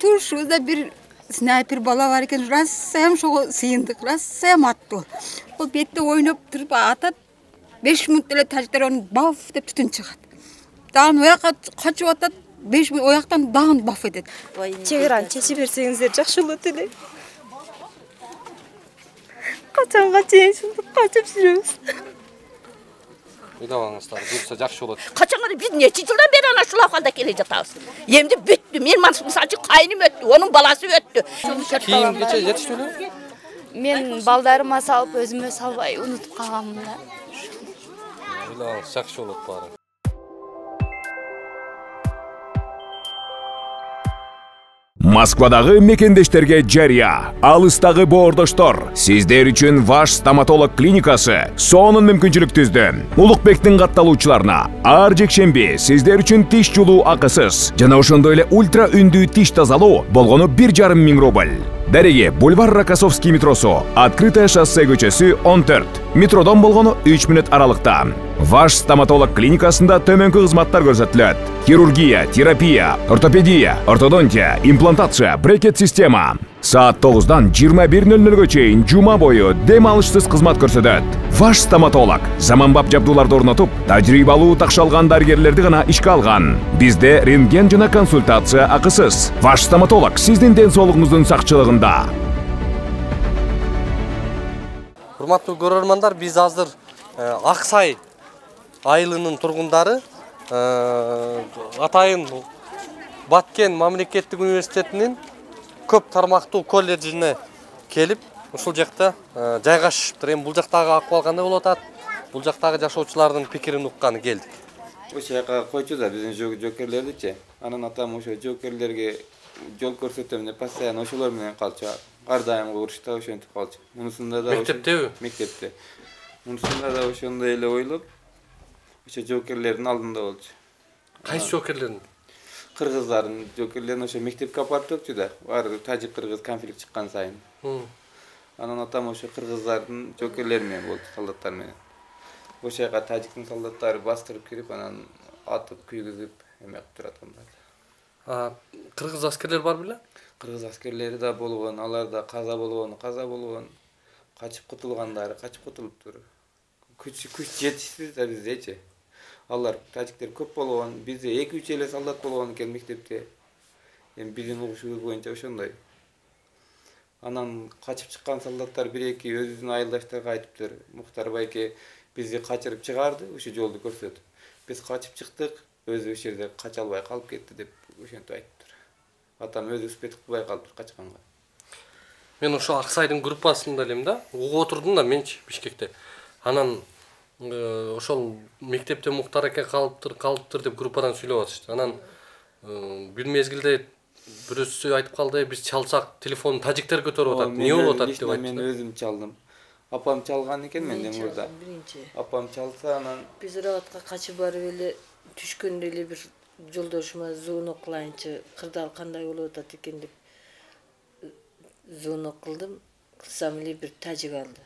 Turşuda bir sniper bala var eкен, rassayam şoğa sıyındık, rassayam attı ol. O bette oynap durup atat, 5 minut ele tajikler onu baf dep tütün çıgat. Dağın oya kaçıp atat, 5 minut oyaktan dağın baf edet. Çegiran çeçi bersеңиздер жакшы болот эле. Качанга чейин ушинтип качып жүрөбүз. Ойлабаңыздар, буюрса жакшы болот. Kaçanları biz neçe yıldan beri ana şu lafalda gelecek жатабыз. Emdi büttü. Men misal kayınım öttü, onun balası öttü. Кийимгече жетиштүү эле? Мен балдарыма салып, өзүмө салбай унутуп калганмын да. Ойлабаңыз, жакшы болот баары. Москвадагы мекендештерге жария, алыстагы боордоштор, сиздер үчүн Ваш стоматолог клиникасы сонун мүмкүнчүлүк түздү. Улукбектин катталуучуларына ар жекшемби сиздер үчүн тиш жулуу акысыз жана ошондой эле ультра үндүү тиш тазалоо болгону 1,5 миң рубль. Дареги бульвар Рокоссовский метросу, Открытое шоссе көчөсү 14. Метродон болгону 3 мүнөт аралыкта. Ваш стоматолог клиникасында төмөнкү кызматтар көрсөтүлөт. Хирургия, терапия, ортопедия, ортодонтия, имплантация, брекет система. Саат 9-дан 21:00-гө чейин жума бою дем алышсыз кызмат көрсөтөт. Ваш стоматолог заманбап жабдууларды орнотуп, тажрыйбалуу такшалган дарыгерлерди гана ишке алган. Бизде рентген жана консультация акысыз. Ваш стоматолог сиздин ден соолугуңуздун сакчылыгында. Урматтуу көрөрмандар, биз азыр Аксай айылынын тургундары Атайын Баткен мамлекеттик университетинин көп тармактуу колледжине келип, ушул жакта жайгашыптыр. Эми бул жактагы акыбал кандай болуп атат? Бул жактагы жашоочулардын пикирин укканы келдик. Ошол жака койчу да биздин жоокерлердичи. Анан атам ошо жоокерлерге жол көрсөтөм деп постоянно ошолор менен калчу. Ар дайым урушта ошентип калчу. Мунусунда да мектептеби? Мектепте. Мунусунда да ошондой эле ойлоп, ошо жоокерлердин алдында болчу. Кайсы жоокерлердин? Кыргыздардын жоокерлерин ошо мектепке апарып төктү да. Баары тажик-кыргыз конфликт чыккан сайын. Анан атам ошо кыргыздардын жоокерлери менен болду, солдаттар менен. Ошо жака тажиктин солдаттары бастырып кирип, анан атып, күйгүзүп эмек турат анда. Кыргыз аскерлер бар беле? Кыргыз аскерлери да болгон, алар да каза болгон, качып кутулгандары качып кутулуптур. Күч жетишсиз да биздечи. Алар тажиктер көп болгон, бизде 2-3 эле солдат болгон экен мектепте. Эми биздин угушубуз боюнча ошондой. Анан качып чыккан солдаттар 1-2 өзүнүн айылдаштарына айтыптыр. Мухтар байке бизди качырып чыгарды, ошо жолду көрсөтүп. Биз качып чыктык, өзү ошол жерде кача албай калып кетти деп ошентип айтыптыр. Атам өзү успет кылбай калыптыр качканга. Мен ошо Аксайдын группасында элем да, угуп отурдум да менчи Бишкекте. Анан ошол мектепте Мухтар аке калыптыр деп группадан сүйлөп атышты. Анан бир мезгилде бирөөсү айтып калды, биз чалсак телефонун тажиктер көтөрүп атат. Эмне болуп атат деп айтты. Мен өзүм чалдым. Апам чалган экен менден мурда. Апам чалса анан биз Рабатка качып барып эле түшкөндө эле бир жолдошума звонок кылайынчы, кырдаал кандай болуп атат экен деп звонок кылдым. Кылсам эле бир тажик алды.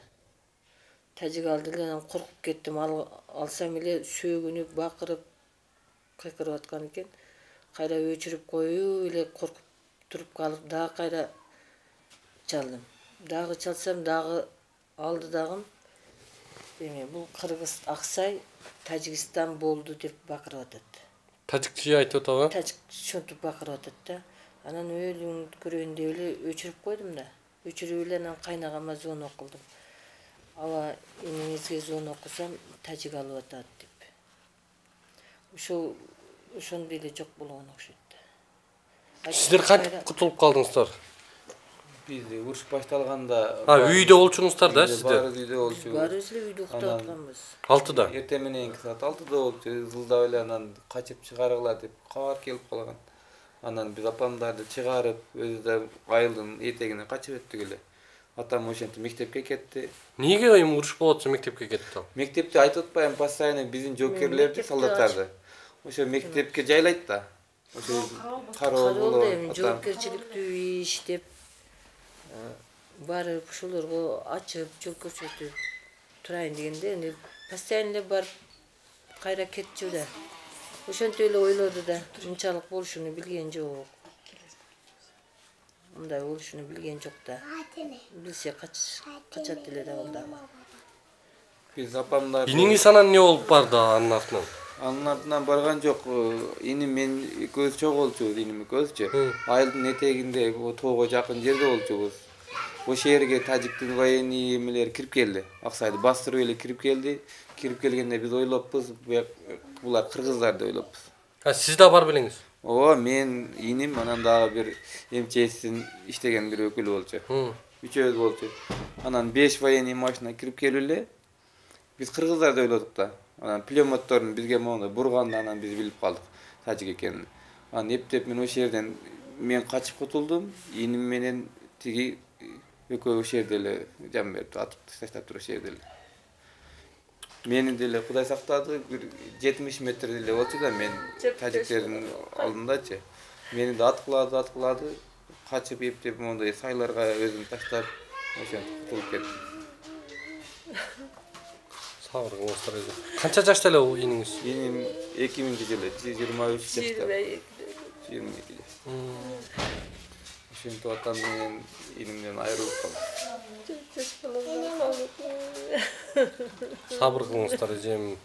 Тажик алды эле, анан коркуп кеттим. Алсам эле сөөгүнүп, бакырып, кыйкырып аткан экен. Кайра өчүрүп коюп эле коркуп туруп калып, дагы кайра чалдым. Дагы чалсам, дагы алды дагым. Эме бул Кыргыз Аксай Тажикстан болду деп бакырып атат. Тажикче айтып атабы? Тажик шонтуп бакырып атат да. Анан өлүң көрөйүн деп эле өчүрүп койдум да. Өчүрүп эле анан кайнагама звонок кылдым. Ала эниңизге звонок кылсам, тажик алып атат деп. Ошондой эле жок болгон окшойт. Сиздер кантип кутулуп калдыңыздар? Бизде уруш башталганда үйдө болчуңуздар да сиздер? Баарыбыз үйдө болчу. Баарыбыз эле үйдө уктап атканбыз. 6-да. Эртең мененки саат 6-да болчу. Зылдап эле анан качып чыгаргыла деп кабар келип калган. Анан биз апамдарды чыгарып, өзү да айылдын этегине качып өттүк эле. Атам ошентип мектепке кетти. Эмнеге эми уруш болуп атса мектепке кетти ал? Мектепте айтып атпайм, постоянно биздин жоокерлерди, солдаттарды. Ошо мектепке жайлайт да. Ошо кароо болуп, жоопкерчиликтүү иш деп барып ошолорго ачып жол көрсөтүп турайын дегенде эми постоянно барып кайра кетчү да. Ошентип эле ойлоду да, мынчалык болушуну билген жок. мындай болушуну билген жок да. Билсе качат эле да мында. Biz apamlar Иниңиз анан не болуп барды анын артынан? анын артынан барган жок. Иним мен көз чок болчу, иним көзчү. Айылдын этегинде тоого жакын жерде болчубуз. Ошол жерге тажиктин военный эмелери кирип келди. Аксайды бастырып эле кирип келди. Кирип келгенде биз ойлоппуз, булар кыргыздар деп ойлоппуз. Сиз да бар белеңиз? Ооба, мен иним анан дагы бир МЧСтин иштеген бир өкүлү болчу. Үчөөбүз болчу. Анан 5 военный машина кирип келип эле биз кыргыздар деп ойлодук да. Анан пулемотторун бизге моундай бурганда анан биз билип калдык тажик экенин. Анан эптеп мен ошол жерден мен качып кутулдум. Иним менен тиги экөө ошол жерде эле жан берип атып таштап туруп ошол жерде эле. Мени деле Кудай сактады, бир 70 метр деле болчу да мен тажиктердин алдындачы. Мени да аткылады, качып эптеп моундай сайларга өзүм таштап ошентип кутулуп кеттим. Сабыр кылыңыздар өзү. Канча жашта эле иниңиз? Иним 2000-жылы 23 жашта. 22. Ошентип атам менен инимден айрылып калдым. Сабыр кылыңыздар эжем.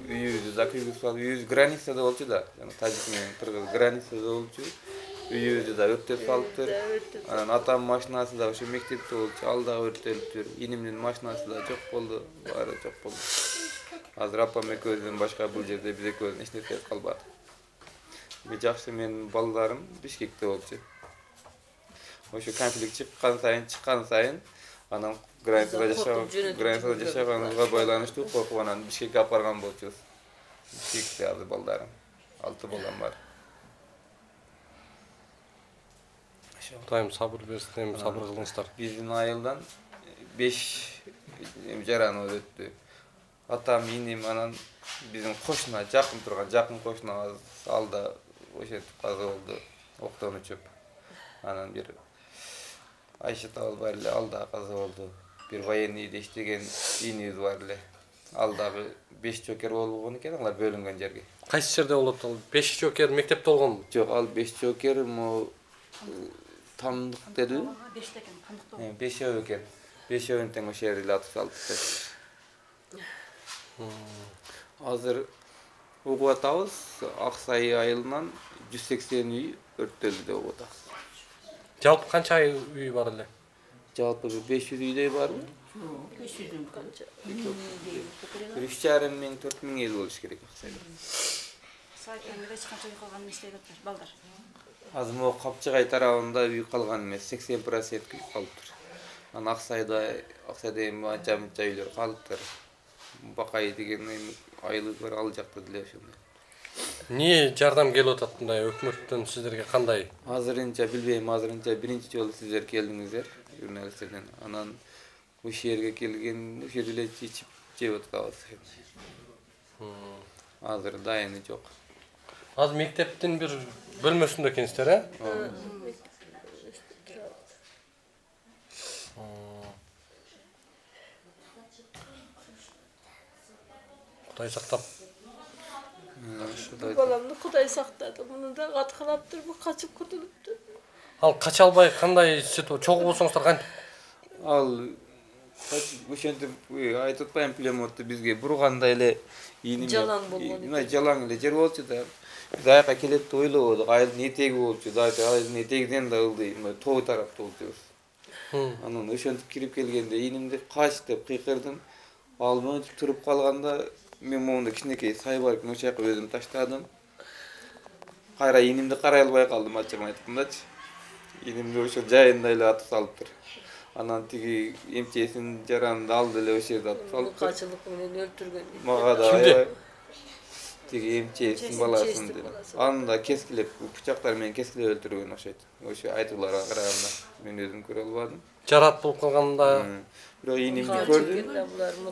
Үйүбүздү закрылып салып, үйүбүз границада болчу да. Жана тажик менен кыргыз границада болчу. Үйүбүздү да өрттөп салыптыр. Анан атам машинасы да ошо мектепте болчу, ал да өрттөлүптүр. Инимдин машинасы да жок болду, баары жок болду. Азыр апам экөөбүздөн башка бул жерде биз экөөбүздүн эч нерсе калбады. Бир жакшы менин балдарым Бишкекте болчу. Ошо конфликт чыккан сайын анан границада жашаганыбызга байланыштуу коркуп анан Бишкекке алып барган болчубуз. Бишкекте азыр балдарым 6 балам бар. Кудайым сабыр берсин, сабыр кылыңыздар. Биздин айылдан 5 жараныбыз өттү. Атам, иним анан биздин кошуна жакын турган, жакын кошунабыз алда ошентип каза болду, октон учуп. Анан бир Айшат абал бар эле, ал да каза болду. Бир военныйда иштеген инибиз бар эле. Ал дагы 5 жокер болгон экен, алар бөлүнгөн жерге. Кайсы жерде болот ал? 5 жокер мектепте болгонбу? Жок, ал 5 жокер Тамдык деди. 5 экен. 5 тең ошол жерде атып салды. Азыр угуп атабыз, Аксай айылынан 180 үй өрттөлдү деп угуп атабыз. Жалпы канча үй бар эле? Жалпы 500 үйдөй барбы? 500 канча. 3,5 миң 4 миң ел болуш керек Аксайда. Саакенде эч канча үй калган эмес деп атат балдар. Азыр могу Капчыгай тарабында үй калган эмес, 80% үй калыптыр. Анан Аксайда эми анча-мынча үйлөр калыптыр. Бакай деген айылы бар, ал жакта деле ошондой. Эмне жардам келип атат мындай өкмөттөн сиздерге кандай? Азырынча билбейм, азырынча биринчи жолу сиздер келдиңиздер, журналисттерден. Анан ушул жерге келген, ушул жерде эле чечип жеп атабыз. Азыр дайыны жок. Азыр мектептин бир бөлмөсүндө экенсиздер, э? Кудай сактап. Баламды Кудай сактады. Муну да аткылаптыр, бу качып кутулуптур. Ал кача албай кандай чогуу болсоңуздар кантип? Ал ошентип айтып атпайм, пулемотту бизге бурганда эле иним жалаң болгон. Мына жалаң эле жер болчу да. Биз аяка келет деп ойлободук. Айылдын этеги болчу. Айылдын этегинен да ылдый, тоо тарапта болчубуз. Анан ошентип кирип келгенде инимди кач деп кыйкырдым. Ал мынтип туруп калганда мен моунда кичинекей сай бар экен, ошол жака өзүм таштадым. Кайра инимди карай албай калдым, ачыгын айткандачы. Инимди ошо жайында эле атып салыптыр. Анан тиги МЧСтин жаранды алды эле ошол жерде атып салыптыр. Качылык менен өлтүргөн. Мага да тиги МЧСтин баласын деп. Аны да кескилеп, бычактар менен кескилеп өлтүргөн окшойт. Ошо айтууларга караганда мен өзүм көрө албадым. Жарат болуп калганда бирок инимди көрдүм.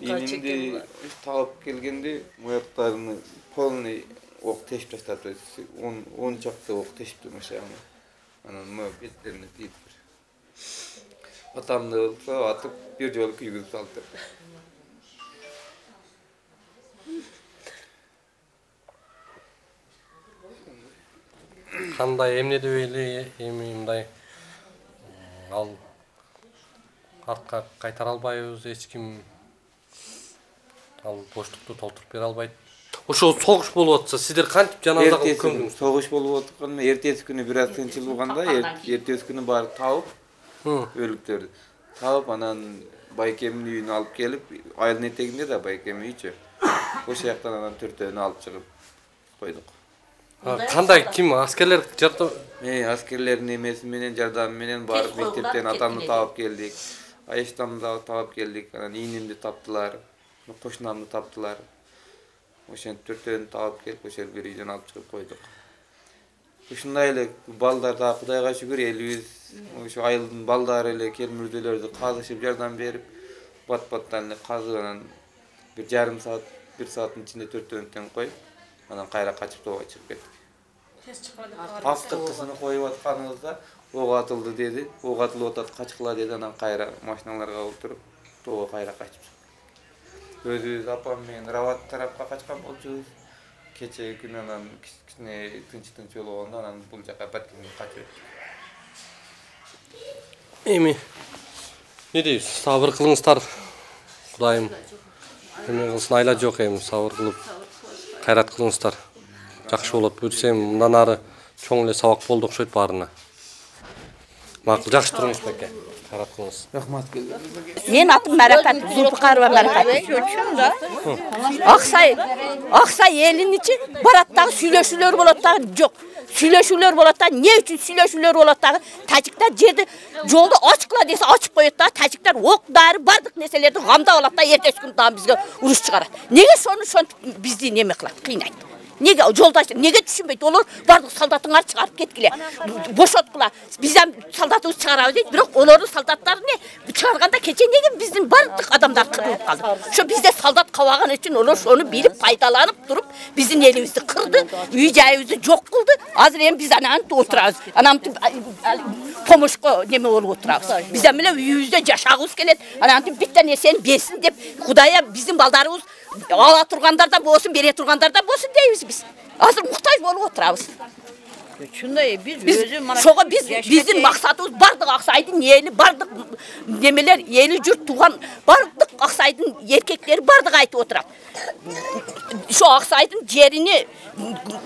Инимди табып келгенде муяктарыны полный ок тешип таштады. 10 чакты ок тешиптир ошону. Анан мына беттерине тийиптир. Атамды атып бир жолу күйгүзүп салды. кандай эмнеде бейли, эми мындай ал артка кайтара албайбыз, эч ким ал боштукту толтуруп бере албайт. Ошо согуш болуп атса, сиздер кантип жаназага көмдүңүз? Согуш болуп атканда эртеси күнү бир аз тынчыл болганда, эртеси күнү барып табып, өлүктөрдү табып, анан байкемдин үйүнө алып келип, айылдын этегинде да байкемдин үйчү. Ошол жактан анан 4-төөнү алып чыгып койдук. Кандай ким аскерлер жардам? Аскерлердин эмеси менен жардамы менен барып мектептен атамды таап келдик. Айыштамды таап келдик. Анан ийнимди таптылар. Кошунамды таптылар. Ошентип 4-төөнү таап келип, ошол бир үйдөн алып чыгып койдук. Ушундай эле балдар да Кудайга шүгүр элибиз, ошо айылдын балдары эле келмүрдөлөрдү казышып жардам берип, бат-баттан эле казып, анан бир жарым саат, 1 сааттын ичинде 4-төөнү тең коюп, анан кайра качып тоого чыгып кеттик. Астыркысыны коюп атканыбызда ок атылды деди, ок атылып атат, качкыла деди, анан кайра машиналарга отуруп, тоого кайра качып чыктык. Өзүбүз апам менен Рават тарапка качкан болчубуз. Кечеги күнү анан кичине тынч болгондо анан бул жака Баткенге качып өттүк. Эми не дейбиз? Сабыр кылыңыздар. Кудайым эме кылсын, айла жок эми, сабыр кылып кайрат кылыңыздар. Жакшы болот. Буйрсем мындан ары чоң эле сабак болду окшойт баарына. Макул, жакшы туруңуз беке. Кайрат кылыңыз. Рахмат. Мен атым Марапат, Зулпукарова Марапат. Аксай элинин ичи барат дагы сүйлөшүүлөр болот дагы жок. Сүйлөшүүлөр болот дагы, эмне үчүн сүйлөшүүлөр болот дагы? Тажиктар жерди жолду ачкыла десе ачып коет дагы, тажиктар ок дары бардык нерселерди камдап алат да, эртеси күнү дагы бизге уруш чыгарат. Неге ошентип бизди неме кылат, кыйнайт? Неге жолдаш, неге түшүнбөйт? Олар бардык солдатыңар чыгарып кеткиле. Бошоткула. Биз ham солдатыбыз чыгарабыз дейт, бирок олордун солдаттары не чыгарганда кече неге биздин бардык адамдар кырылып калды. Ошо бизде солдат кабаган үчүн олар ошону билип пайдаланып туруп, биздин элибизди кырды, үй жайыбызды жок кылды. Азыр эми биз анан отурабыз. Анан помошко неме болуп отурабыз. Биз эмеле үйүбүздө жашагыбыз келет. Анан битте нерсени берсин деп, Кудайга биздин балдарыбыз ала тургандар да болсун, бере тургандар да болсун дейбиз биз. Азыр муктаж болуп отурабыз. Чындай биздин максатыбыз бардык Аксайдын эли, бардык немелер, эли журт туган бардык Аксайдын эркектери бардык айтып отурат. Ошо Аксайдын жерини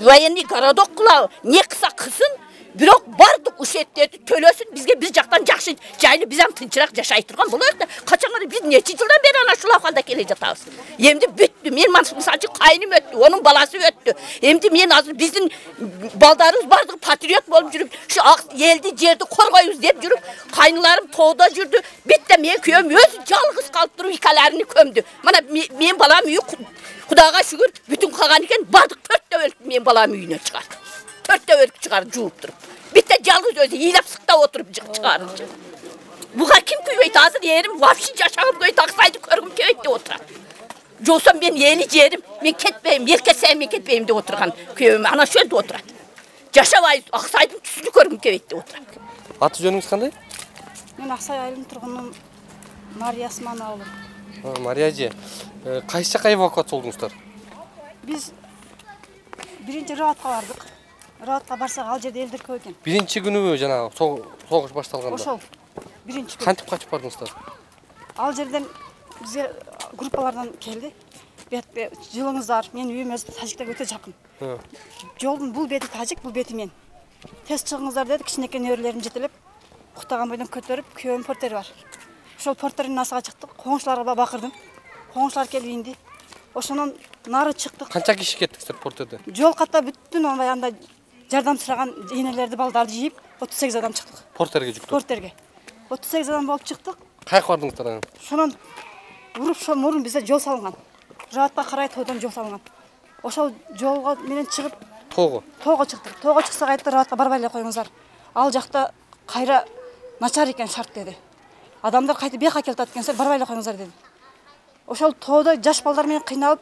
военный городок кылабы, не кылса кылсын, бирок бардык ушеттерди төлөсүн, бизге биз жактан жакшы жайлы, биз ham тынчыраак жашай турган болоюк да. Качаңар биз нече жылдан бери ана ушул акалда келе жатабыз. Эмди бүттү, мен мисалы кайным өттү, онун баласы өттү. Эмди мен азыр биздин балдарыбыз бардык патриот болуп жүрүп, ушу элди, жерди коргойбуз деп жүрүп, кайныларым тоодо жүрдү. Битте мен күйөөм өзү жалгыз калып туруп икаларыны көмдү. Мына мен балам үйү Кудайга шүгүр бүтүн калган экен, бардык 4 өлүп мен балам үйүнө чыгарды. 4 өлүп чыгарып жууп туруп. Битте жалгыз өзү ыйлап сыктап отуруп чыгарып. Буга ким күйбөйт? Азыр эрим вообще жашагым келбейт, Аксайды көргүм келбейт деп отурат. Жолсом мен эли жерим, мен кетпейм, эркексем мен кетпейм деп отурган күйөөм ана ошол жерде отурат. Жашабай Аксайдын түсүнү көргүм келбейт деп отурат. Аты жөнүңүз кандай? Мен Аксай айылынын тургунумун, Мария Османовна. Мария эже, кайсы жака эвакуация болдуңуздар? Биз биринчи Раватка бардык. Раватка барсак ал жерде элдер көп экен. Биринчи күнүбү жанагы согуш башталганда? Ошол биринчи күн. Кантип качып бардыңыздар? Ал жерден бизге группалардан келди. Бетте жылыңыздар, мен үйүм өзү тажиктарга өтө жакын. Жолдун бул бети тажик, бул бети мен. Тез чыгыңыздар деди, кичинекей нөрлөрүм жетелеп, уктаган бойдон көтөрүп, күйөөм портер бар. Ошол портердин асыга чыктык, коңшуларга бакырдым. Коңшулар келип инди. Ошонун нары чыктык. Канча киши кеттиңиздер портерде? Жол катта бүттүн андай жардам сураган энелерди, балдарды жийип 38 адам чыктык. Портерге жүктүк. Портерге. 38 адам болуп чыктык. Кайка бардыңыздар анан? Шонун уруп шо мурун бизде жол салынган. Раватка карай тоодон жол салынган. Ошол жолго менен чыгып тоого чыктык. Тоого чыксак айтты, Раватка барбай эле коюңуздар. Ал жакта кайра начар экен шарт деди. Адамдар кайтып бияка келип атат экенсиздер, барбай эле коюңуздар деди. Ошол тоодо жаш балдар менен кыйналып,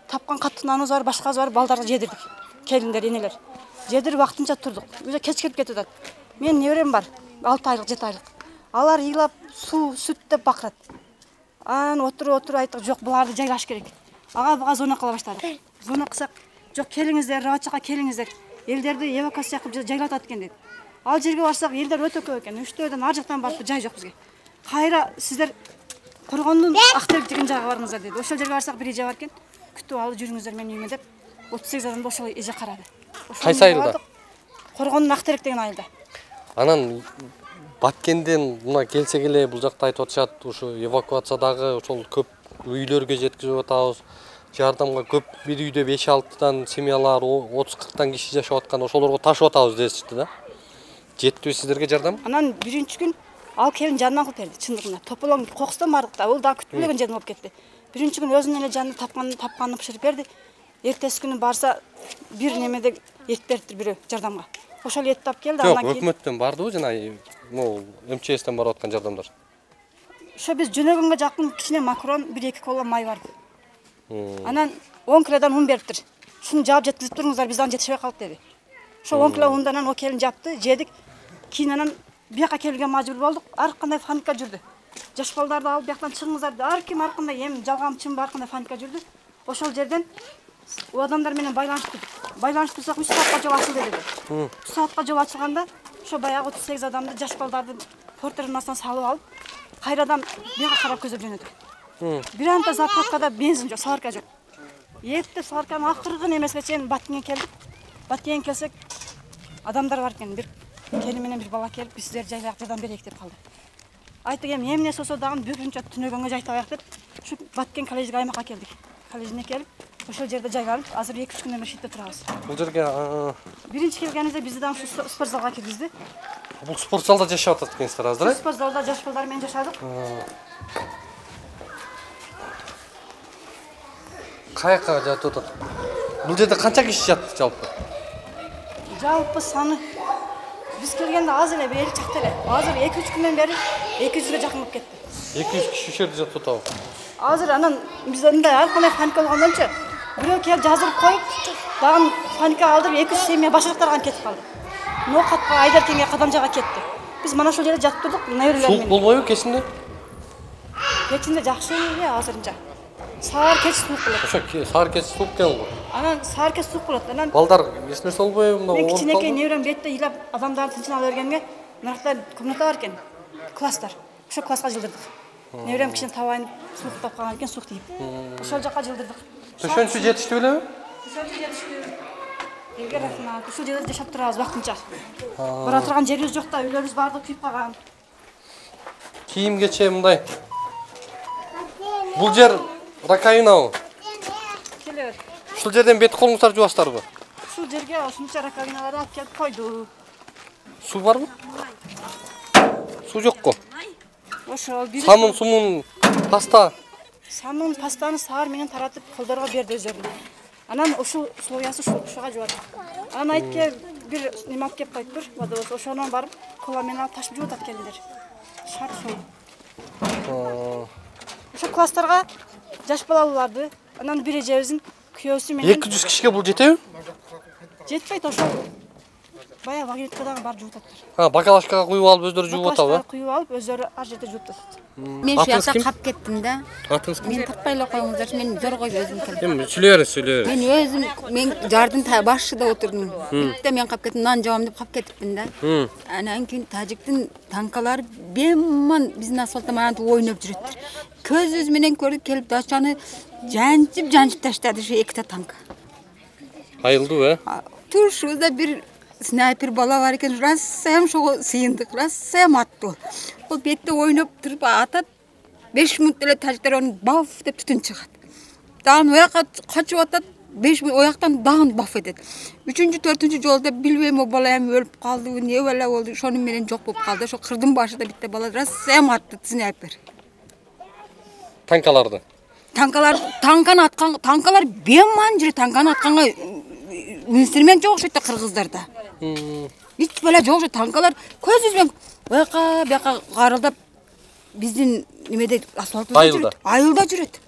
тапкан каттын наныбыз бар, башкасы бар, балдарга жедирдик. Келиндер, энелер. Жедирип вактынча турдук. Өзү кеч кирип кетип атат. Мен неберем бар, 6 айлык, 7 айлык. Алар ыйлап, суу, сүт деп бакырат. Анан отуруп айттык, жок, буларды жайлаш керек. Ага буга зона кыла баштадык. Зона кылсак, жок, келиңиздер, Рават жака келиңиздер. элдерди эвакуация кылып жайлатат экен дейт. Ал жерге барсак элдер өтө көп экен. Үчтөөдөн ар жактан барып жай жок бизге. Кайра сиздер Коргондун Актерек деген жагы барыңыздар деди. Ошол жерге барсак бир эже бар экен. Күтүп алып жүрүңүздөр менин үйүмө деп 38 адамды ошол эже карады. Кайсы айылда? Коргондун Актерек деген айылда. Анан Баткенден мына келсе келе бул жакта айтып атышат, ушу эвакуациядагы ошол көп үйлөргө жеткизип атабыз. Жардамга көп бир үйдө 5-6 семьялар, 30-40 киши жашап аткан, ошолорго ташып атабыз дешти да. Жетпи сиздерге жардам? Анан биринчи күн ал келин жанынан кылып берди, чындыгында. Тополоң кокустан бардык да, ал да күтпөгөн жерден болуп кетти. Биринчи күн өзүнүн эле жанын тапканын бышырып берди. Эртеси күнү барса бир немеде эт бериптир бирөө жардамга. Ошол эт тап келди, анан кийин өкмөттөн бардыбы жана МЧСтен барып аткан жардамдар? Ошо биз жөнөгөнгө жакын кичине макарон, 1-2 коло май барды. Анан 10 килодан un бериптир. Шуну жаап жеткизип туруңуздар, бизден жетишпей калды деди. Ошо 10 кило ундан анан о келин жапты, жедик. Кийин анан бияка келүүгө мажбур болдук. Ар кандай фаника жүрдү. Жаш балдарды алып бияктан чыгыңыздар, ар ким ар кандай эм жалган чын бар кандай фаника жүрдү. Ошол жерден у адамдар менен байланыштык. Байланыштырсак 3 саатка жол ачылды деди. 3 саатка жол ачылганда ошо баягы 38 адамды жаш балдарды портернасынан салып алып, кайрадан бияка карап көзөп жөнөдүк. Бир анта заправкада бензин жок, сварка жок. Епте сварканын акыркы немесине чейин Баткенге келдик. Баткенге келсек адамдар бар экен, бир келин менен бир бала келип, биз сиздерге жайлап жардам берейик деп калды. Айттык эми эмне болсо дагы бүгүнчө түнөгөнгө жайтабайык деп, ушу Баткен коллеждик аймакка келдик. Коллежине келип, ошол жерде жайланып, азыр 2-3 күндөн бери шитте турабыз. Бул жерге биринчи келгенибизде бизди дагы ушу спорт залга киргизди. Бул спорт залда жашап атат экенсиздер азыр, э? Спорт залда жаш балдар менен жашадык. Каяка жатып атат? Бул жерде канча киши жатты жалпы? Жалпы саны биз келгенде аз эле, бери чакта эле. Азыр 2-3 күндөн бери 200ге жакын болуп кетти. 200 киши ушул жерде жатып атабы? Азыр анан биз мындай ар кандай фаника болгондончу бирөө келип жаздырып коюп, дагы фаника алдырып 200 семья башкалыктарга кетип калды. Нокатка, Айдаркенге, Кадамжага кетти. Биз мана ошол жерде жатып турдук, неберелер менен. Суук болбойбу кечинде? Кечинде жакшы эле азырынча. Саар кеч суук болот. Ошо саар кеч суук экен го. Анан саар кеч суук болот. Анан балдар эч нерсе болбойбу, мына мен кичинекей неберем бетте ыйлап адамдарды тынчына бергенге, наракта комната бар экен, класстар. Ошо класска жылдырдык. Неберем кичине табайын суук тапкан экен, суук тийип. Ошол жака жылдырдык. Төшөнчү жетиштүү белеби? Төшөнчү жетиштүү. Элге рахмат. Ушул жерде жашап турабыз вакытынча. Бара турган жерибиз жок да, үйлөрүбүз баардыгы күйүп калган. Кийим кече мындай. Бул жер раковинабы? Келе. Ушул жерден бет колуңуздар жуасыздарбы? Ушул жерге ушунча раковиналарды алып келип койду. Суу барбы? Суу жокко. Ошол бир самын, сумун, паста. Самын, пастаны саар менен таратып колдорго берди өздөрүнө. Анан ушул соясы ушуга жуат. Анан айтке бир неме алып кеп коюптур, водовоз. Ошонан барып кола менен алып ташып жуутат келиндер. Шарт ушул. Ошо класстарга жаш балаларды, анан бир эжебиздин күйөөсү менен 200 кишиге бул жетеби? Жетпейт, ошол баягы вагонеткадагы бар жуутаттыр. Бакалашкага куюп алып өздөрү жууп атабы? Куюп алып өздөрү ар жерде жууп атат. Мен шу жакта калып кеттим да. Атыңыз ким? Мен таппай эле коюңуздар, мен зорго өзүм келдим. Эми сүйлөбүңүз. Мен өзүм жардын башында отурдум. Битте мен калып кеттим, нан жабам деп калып кетипмин да. Анан кийин тажиктин танкалары беман биздин асфальтта манантип ойноп жүрөттүр. Көзүбүз менен көрүп келип дачаны жанчып таштады шу 2 танка. Айылдыбы, э? Турушубузда бир снайпер бала бар экен, рассаям ошого сыйындык, рассаям аттуу. Ол бетте ойноп туруп атат. 5 мүнөт эле тажиктер оны баф деп түтүн чыгат. Дагы ояка качып атат. 5 мүнөт ояктан дагы баф этет. 3-4 жолдо билбейм, о бала эми өлүп калдыбы, не бала болду, ошонун менен жок болуп калды. Ошо кырдын башында битте бала рассаям атты снайпер. Танкаларды. Танканы аткан, танкалар беман жүрөт, танканы атканга инструмент жок ошо кыргыздарда. Эч бала жок ошо танкалар көзүбүз менен бияка карылдап биздин немеде асфальтта жүрөт. Айылда жүрөт.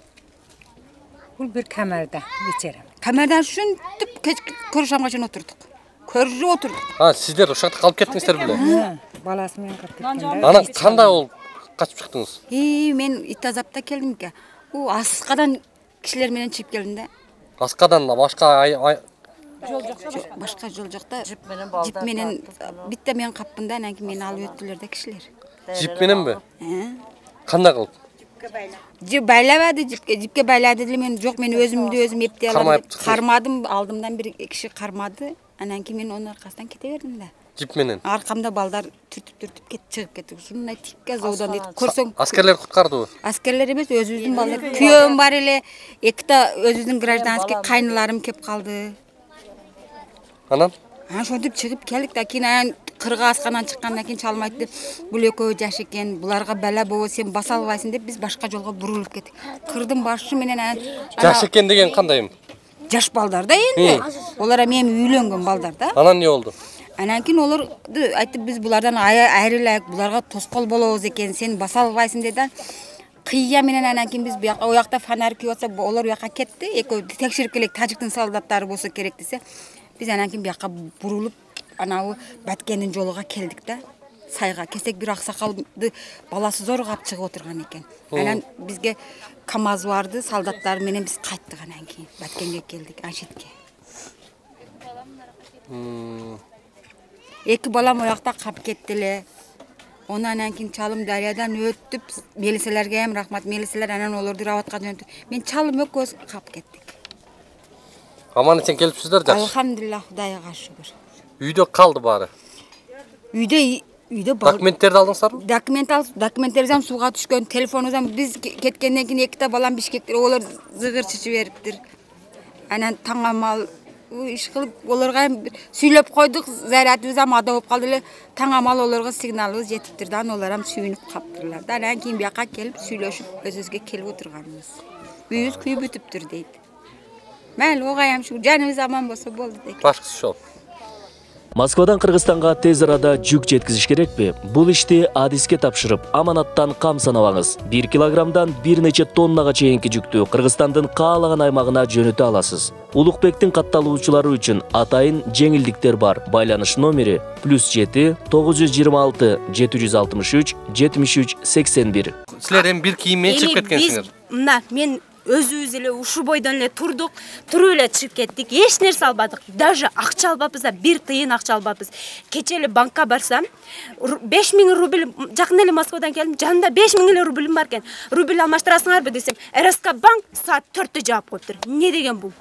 Бул бир камерда вечерем. Камердан ушинтип кечки көрүшамга чейин отурдук. Көрүп отурдук. Сиздер ошол жакта калып кеттиңиздер беле? Баласы менен калып кеткен. Анан кандай болуп качып чыктыңыз? Мен ит азапта келдим экен. Аскадан кишилер менен чыгып келдим да. Аскадан башка Башка жол жок да. Жип менен битте мен каппын да, анан кийин мени алып өттүлөр да кишилер. Жип мененби? Кандай кылып? Жип байлабады, жипке байлады деле мен жок, мен өзүмдү өзүм эптей алам. Кармадым, алдымдан бир киши кармады. Анан кийин мен онун аркасынан кете бердим да. Жип менен. Аркамда балдар түртүп чыгып кетти. Ушундай тикке зоодон дейт. Көрсөң, Аскерлер куткардыбы? Аскерлер эмес, өзүбүздүн балдар. Күйөөм бар эле, эките өзүбүздүн гражданский кайныларым кеп калды. Анан? Ошентип чыгып келдик да, кийин кырга аскандан чыккандан кийин чалым айтты, бул экөө жаш экен, буларга бала болобу, сен баса албайсың деп биз башка жолго бурулуп кеттик. Кырдын башы менен жаш экен деген кандай? Жаш балдар да энди. Олар эми үйлөнгөн балдар да. Анан эмне болду? Анан кийин оларды айтып, биз булардан айрылайык, буларга тоскоол болобуз экен, сен баса албайсың деди. Кыйя менен анан кийин биз буякта фонарь күйүп атса, олар буякка кетти. Экөө текшерип келек, тажиктин солдаттары болсо керек десе. Биз анан кийин буякка бурулуп, анау Баткендин жолуга келдик да. Сайга кесек бир аксакалды баласы зоргап чыгып отурган экен. Анан бизге КамАЗ барды, солдаттар менен биз кайттык анан кийин Баткенге келдик, Ашитке. Эки балам оякта калып кетти эле. Анан кийин чалым дарыядан өттүп, милицияларга эм рахмат, милициялар анан олорду Раватка жөнөттү. Мен чалым экөөбүз калып кеттик. Аман эсен келипсиздер, жакшы. Алхамдулилlah, Кудайга шүгүр. Үйдө калды баары. Үйдө документтерди алдыңыздарбы? Документтерден сууга түшкөн, телефонубуздан биз кеткенден кийин эките балам Бишкекте, олар зыгыр чычып бериптир. Анан таңамал иш кылып, олорго сүйлөп койдук, зарядыбыз ада болуп калды эле. Таңамал олорго сигналыбыз жетиптир да, олар сүйүнүп каптырлар да. Анан кийин буякка келип сүйлөшүп, өзүбүзгө келип отурганбыз. Үйүбүз күйүп бүтүптүр дейт. Мен огайым şu canımız aman bolsa boldu дейт. Башкысы жок. Москвадан Кыргызстанга тез арада жүк жеткизиш керекпи? Бул ишти адиске тапшырып, аманаттан кам санабаңыз. 1 килограммдан бир нече тоннага чейинки жүктү Кыргызстандын каалаган аймагына жөнөтө аласыз. Улукбектин катталуучулары үчүн атайын жеңилдиктер бар. Байланыш номери +7 926 763 73 81. Силер эми бир кийим менен чыгып кеткенсиңер. Мына мен өзүбүз эле ушу бойдон эле турдук, туруп эле чыгып кеттик. Эч нерсе албадык. Даже акча албапбыз да, 1 тыйын акча албапбыз. Кече эле банкка барсам, 5000 рубль, жакын эле Москвадан келдим, жанымда 5000 эле рубльм бар экен. Рубль алмаштырасыңарбы десем, РСК банк саат 4-тө жаап коюптур. Не деген бул?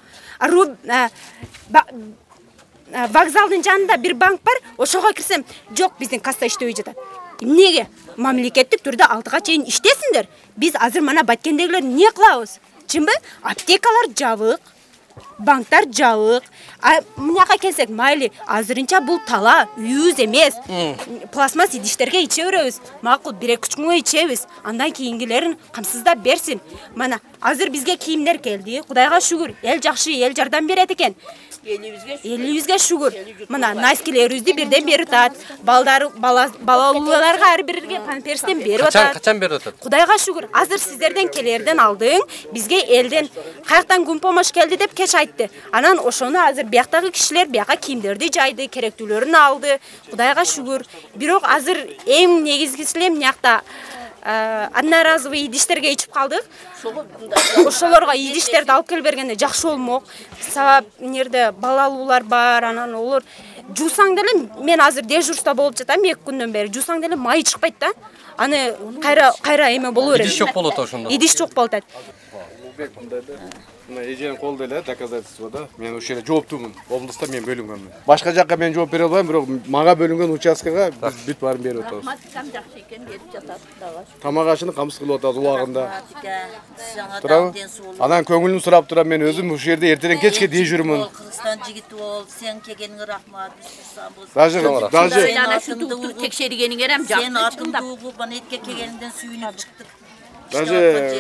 Вокзалдын жанында бир банк бар, ошого кирсем, жок, биздин касса иштебей жатат. Эмнеге? Мамлекеттик түрдө 6га чейин иштесиңдер. Биз азыр мана Баткендегилер не кылабыз? Чынбы? Аптекалар жабык, банктар жабык. Мынага келсек, майли, азырынча бул тала, үйүбүз эмес. Пластмасс идиштерге иче беребиз. Макул, 1-2 күнгө ичебиз. Андан кийингилерин камсыздап берсин. Мана азыр бизге кийимдер келди. Кудайга шүгүр. Эл жакшы, эл жардам берет экен. Элибизге шүгүр. Мына найскилерибизди бирден берип атат. Балаларга ар бирге памперстен берип атат. Качан берип атат? Кудайга шүгүр. Азыр сиздерден келерден алдың, бизге элден каяктан күн помощь келди деп кеч айтты. Анан ошону азыр бияктагы кишилер бияка кийимдерди жайды, керектүүлөрүн алды. Кудайга шүгүр. Бирок азыр эң негизгиси эле мынакта одноразовый идиштерге ичип калдык. Ошолорго идиштерди алып келип бергенде жакшы болмок. Сабап нерде балалуулар бар, анан олор жуусаң деле мен азыр дежурство болуп жатам 2 күндөн бери. Жуусаң деле май чыкпайт да. Аны кайра эме боло берет. Идиш жок болот ошондо. Идиш жок болот. Мына эженин колунда эле доказательство да. Мен ошол жерде жооптумун. Облуста мен бөлүнгөнмүн. Башка жакка мен жооп бере албайм, бирок мага бөлүнгөн участкага биз бүт баарын берип атабыз. Тамак ашыны камсыз кылып атабыз убагында. Туурабы? Анан көңүлүн сурап турам, мен өзүм ошол жерде эртеден кечке дежурмун. Кыргызстан жигити бол, сен келгениңе рахмат. Даже текшергениңе ham жакшы. Сен атыңды угуп, банетке келгениңден сүйүнүп чыктык. Даже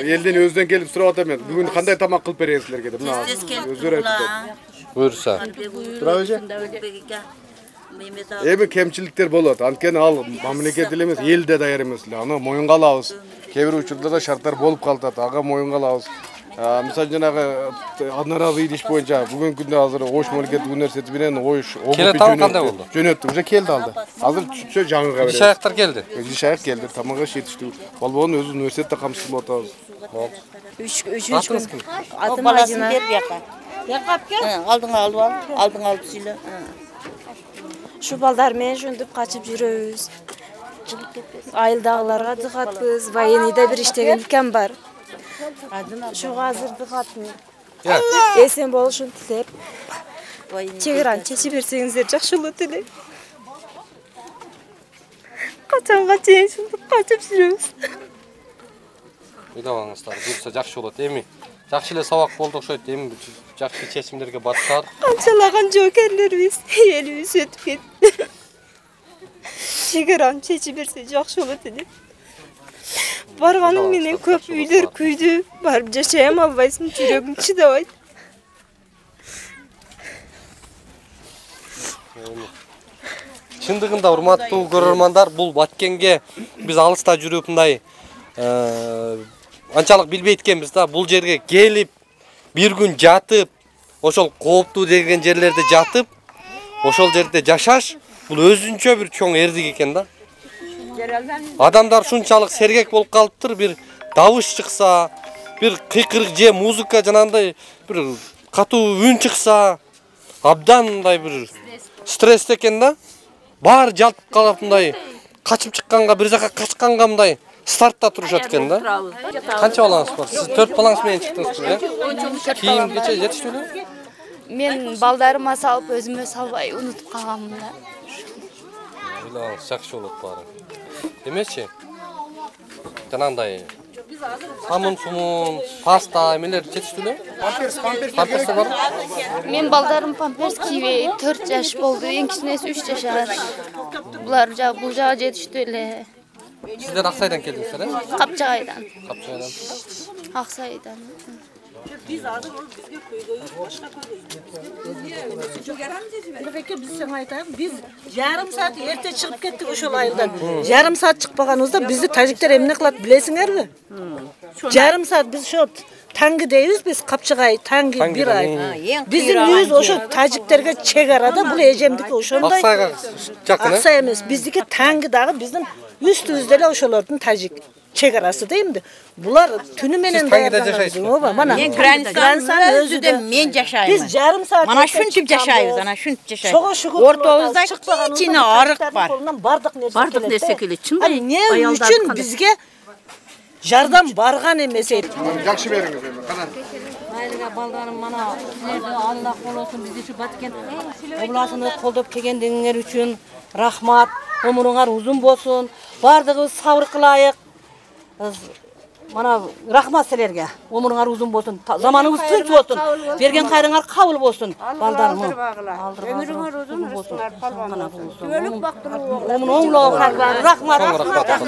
элден өзүнөн келип сурап атам мен. Бүгүн кандай тамак кылып бересиң силерге деп. Мына өздөрү айтып. Буйрса. Туурабы же? Эми кемчиликтер болот. Анткени ал мамлекет эле эмес, эл да даяр эмес эле. Аны моюнга алабыз. Кээ бир учурда да шарттар болуп калат. Ага моюнга алабыз. Мисалы жанагы одноразовый идиш боюнча бүгүнкү күндө азыр Ош мамлекеттик университети менен Ош жөнөттү. Уже келди алды. Азыр чөчө жаңыга берет. Иш аяктар келди. Иш аяк келди. Тамак аш жетиштүү. Болбогон өзү университетте камсыз болуп атабыз. 3 күн. Атым Мадина. Алдыңа алып ал, алдыңа алып сүйлө. Şu balдар менен ошентип качып жүрөбүз. Айылдагыларга дыгатпыз, военныйда бир иштегендикем бар. Ошого азыр дыгатмын. Эсен болушун тилеп. Чек араны чечип берсеңиздер жакшы болот эле. Качанга чейин ушинтип качып жүрөбүз. Ыйлабаңыздар, буюрса жакшы болот. Эми жакшы эле сабак болду окшойт. Эми жакшы чечимдерге барсаар. Канчалаган жоокерлербиз, элибиз өтүп кетти. Чек араны чечип берсе жакшы болот эле. Барганым менен көп үйлөр күйдү, барып жашай албайсың, жүрөгүң чыдабайт. Чындыгында урматтуу көрөрмандар, бул Баткенге биз алыста жүрүп мындай анчалык билбейт экенбиз да. Бул жерге келип, бир күн жатып, ошол кооптуу деген жерлерде жатып, ошол жерде жашаш бул өзүнчө бир чоң эрдик экен да. Адамдар шунчалык сергек болуп калыптыр, бир дабыш чыкса, бир кыйкырык же музыка жанагындай бир катуу үн чыкса, абдан мындай бир стресс экен да. Баары жалпып калып мындай качып чыкканга, бир жака качканга мындай стартта турушат экен да. Канча балаңыз бар? Сиз 4 балаңыз менен чыктыңызбы, э? Кийимгече жетиштүүбү? Мен балдарыма салып, өзүмө салбай унутуп калганмын да. Ыйлабаңыз, жакшы болот баары. Демечи, жанагындай самун, паста, эмелер жетиштүүбү? Памперс бар. Мен балдарым памперс кийбей 4 жаш болду, эң кичинеси 3 жашар. Булар бул жага жетиштүү эле. Сиздер Аксайдан келдиңиздер, э? Капчагайдан. Капчагайдан. Аксайдан. Biz adı bizge köyde başka köyde. Biz sana aytayım, biz yarım saat erte çıkıp kettik ошол айылдан. Yarım saat çıkpaganыбызda bizdi тажиктер эмне кылат билесиңерби? Yarım saat biz şu Tangı deybiz biz Kapçıgay, Tangı bir ay. Bizim yüz ошо тажиктерге чек арада бул эжемдики ошондой. Аксайга жакын, э? Аксай эмес, биздики Tangı дагы биздин üstübүздө эле ошолордун тажик чек арасы деймди. Булар түнү менен даярданып, мана мен границанын өзүдө мен жашайм. Биз жарым саат мана шунтип жашайбыз, ана шунтип жашайбыз. Ортобузда кичине арык бар. Бардык нерсе келет. Чындай аялдар үчүн бизге жардам барган эмес эди. Жакшы бериңиз эми. Кана. Майылга балдарым мана силерди Алла колосун бизди ушу Баткен областыны колдоп келгендиңер үчүн рахмат. Өмүрүңөр узун болсун. Бардыгыбыз сабыр кылайык. Mana rahmat sizlerge. Ömrüňär uzun bolsun. Zamanınız tinç bolsun. Bergen kayrıňar kabul bolsun. Baldarym. Ömrüňär uzun bolsun. Ölüp baktım. Rahmat.